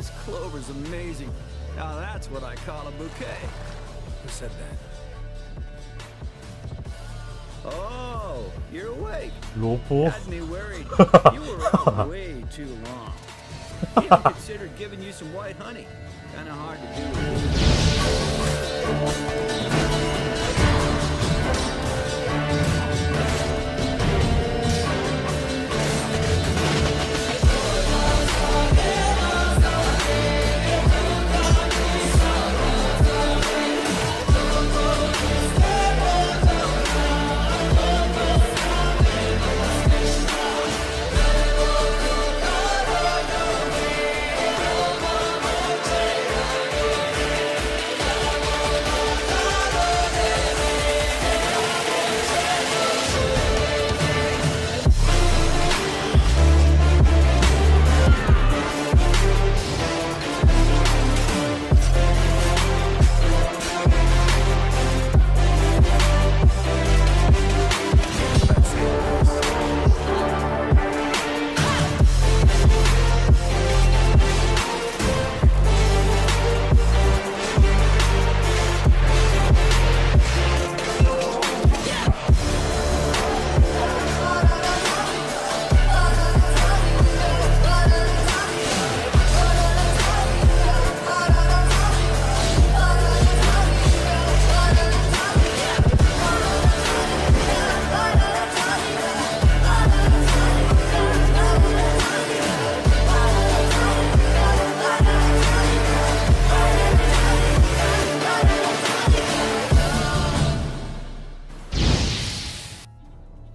This clover's amazing. Now that's what I call a bouquet. Who said that? Oh, you're awake. 萝卜 Had me worried. You were out way too long. Even considered giving you some white honey. Kinda hard to do.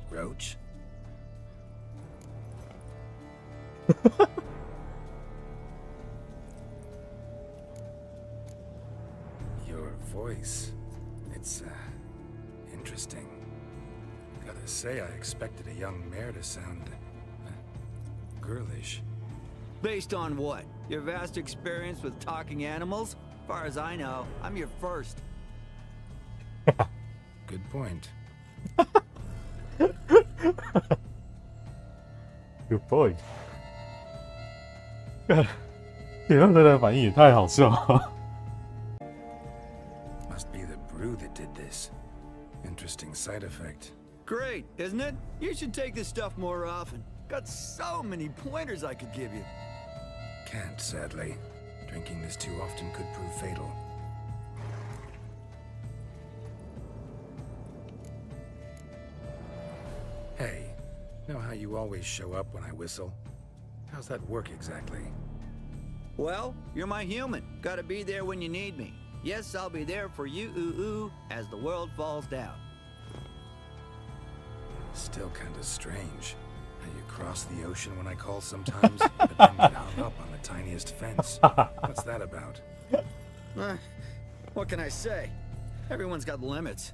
Roach? Your voice, it's interesting. Gotta say, I expected a young mare to sound girlish. Based on what? Your vast experience with talking animals? As far as I know, I'm your first. Good point. Good point. 铁匠队的反应也太好笑了。Must be the brew that did this. Interesting side effect. Great, isn't it? You should take this stuff more often. Got so many pointers I could give you. Can't, sadly. Drinking this too often could prove fatal. Hey, know how you always show up when I whistle? How's that work exactly? Well, you're my human. Gotta be there when you need me. Yes, I'll be there for you, ooh, as the world falls down. Still kinda strange. How you cross the ocean when I call sometimes, but then get hung up on the tiniest fence. What's that about? What can I say? Everyone's got limits.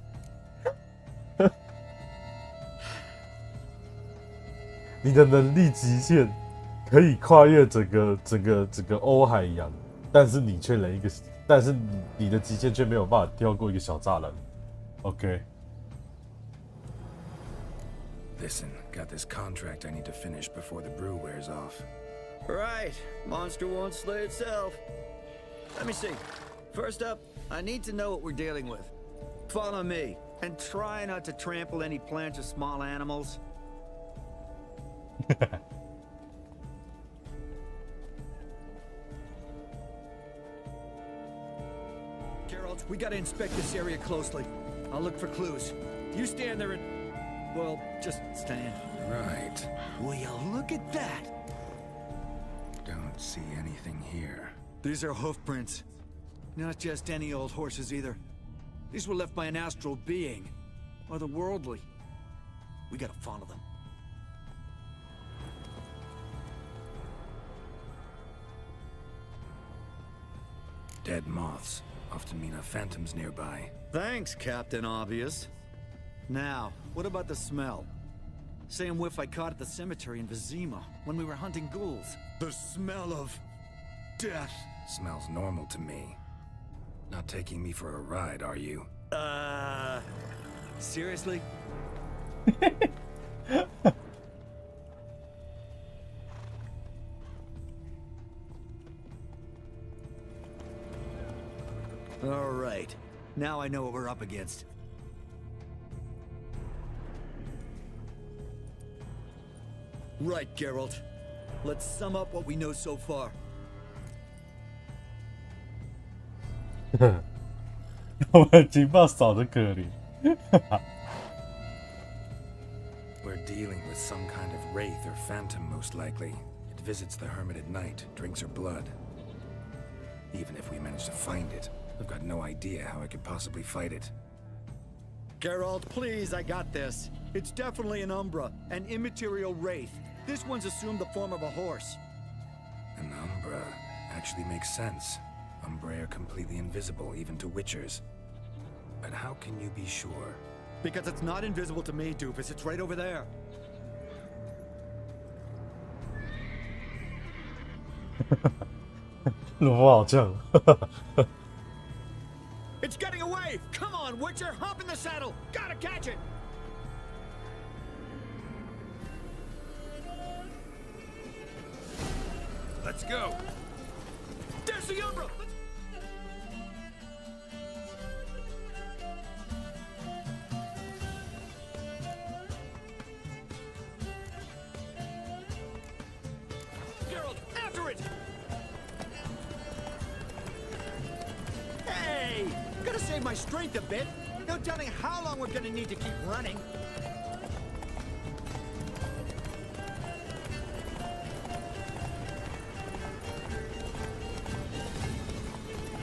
你的能力极限可以跨越整个欧海洋，但是你却连一个，但是你的极限却没有办法跳过一个小栅栏。OK。 Listen, got this contract I need to finish before the brew wears off. Right, monster won't slay itself. Let me see. First up, I need to know what we're dealing with. Follow me, and try not to trample any plants or small animals. Geralt, we gotta inspect this area closely. I'll look for clues. You stand there and... well, just stand. Right. Will you look at that? Don't see anything here. These are hoof prints. Not just any old horses either. These were left by an astral being. Otherworldly. We gotta follow them. Dead moths often mean a phantom's nearby. Thanks, Captain Obvious. Now, what about the smell? Same whiff I caught at the cemetery in Vizima when we were hunting ghouls. The smell of... death. Smells normal to me. Not taking me for a ride, are you? Seriously? Now I know what we're up against. Right, Geralt. Let's sum up what we know so far. 我们情报少得可怜。We're dealing with some kind of wraith or phantom, most likely. It visits the hermit at night, drinks her blood. Even if we manage to find it, I've got no idea how I could possibly fight it. Geralt, please, I got this. It's definitely an Umbra, an immaterial wraith. This one's assumed the form of a horse. An Umbra actually makes sense. Umbra are completely invisible, even to Witchers. But how can you be sure? Because it's not invisible to me, Doofus. It's right over there. It's getting away! Come on, Witcher! Hop in the saddle! Gotta catch it! Let's go! There's the Umbra! Geralt, after it! Hey! Gotta save my strength a bit. No telling how long we're gonna need to keep running.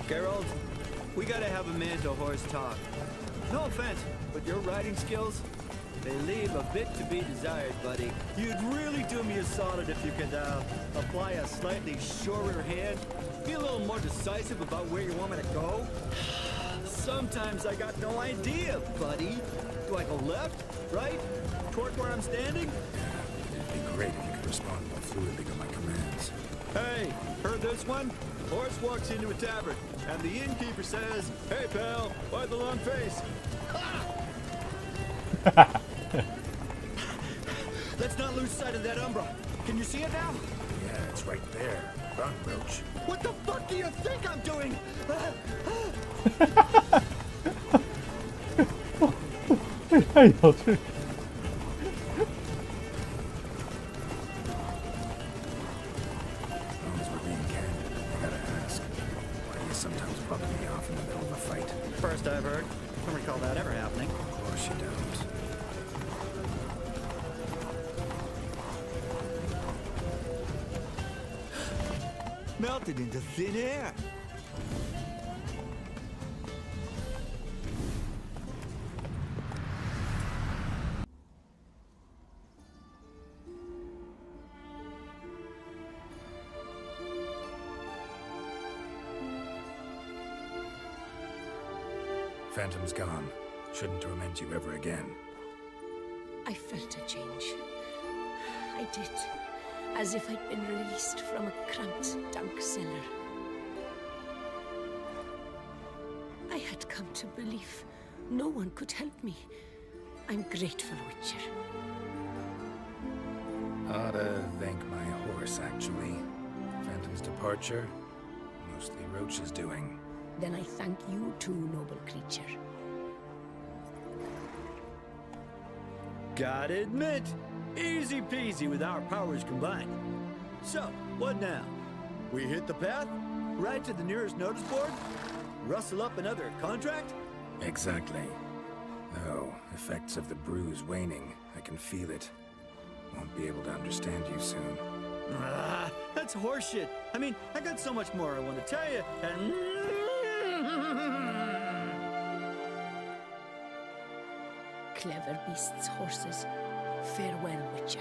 Geralt, we gotta have a man-to-horse talk. No offense, but your riding skills, they leave a bit to be desired, buddy. You'd really do me a solid if you could, apply a slightly surer hand. Be a little more decisive about where you want me to go. Sometimes I got no idea, buddy. Do I go left, right, toward where I'm standing? It'd be great if you could respond more fluidly to my commands. Hey, heard this one? Horse walks into a tavern, and the innkeeper says, "Hey, pal, why the long face?" Let's not lose sight of that Umbra. Can you see it now? Yeah, it's right there. Run, Roach. What the fuck do you think I'm doing? Hey, 有趣。As long as we're being candid, I gotta ask, why do you sometimes bump me off in the middle of a fight? First I've heard. I don't recall that ever happening. Of course you don't. Melted into thin air. Phantom's gone. Shouldn't torment you ever again. I felt a change. I did. As if I'd been released from a cramped, dank cellar. I had come to believe no one could help me. I'm grateful, Witcher. Ought to thank my horse, actually. Phantom's departure, mostly Roach's doing. Then I thank you too, noble creature. Gotta admit, easy peasy with our powers combined. So, what now? We hit the path? Right to the nearest notice board? Rustle up another contract? Exactly. Though, effects of the bruise waning, I can feel it. Won't be able to understand you soon. Ah, that's horseshit. I mean, I got so much more I want to tell you, and... Clever beasts, horses. Farewell, Witcher.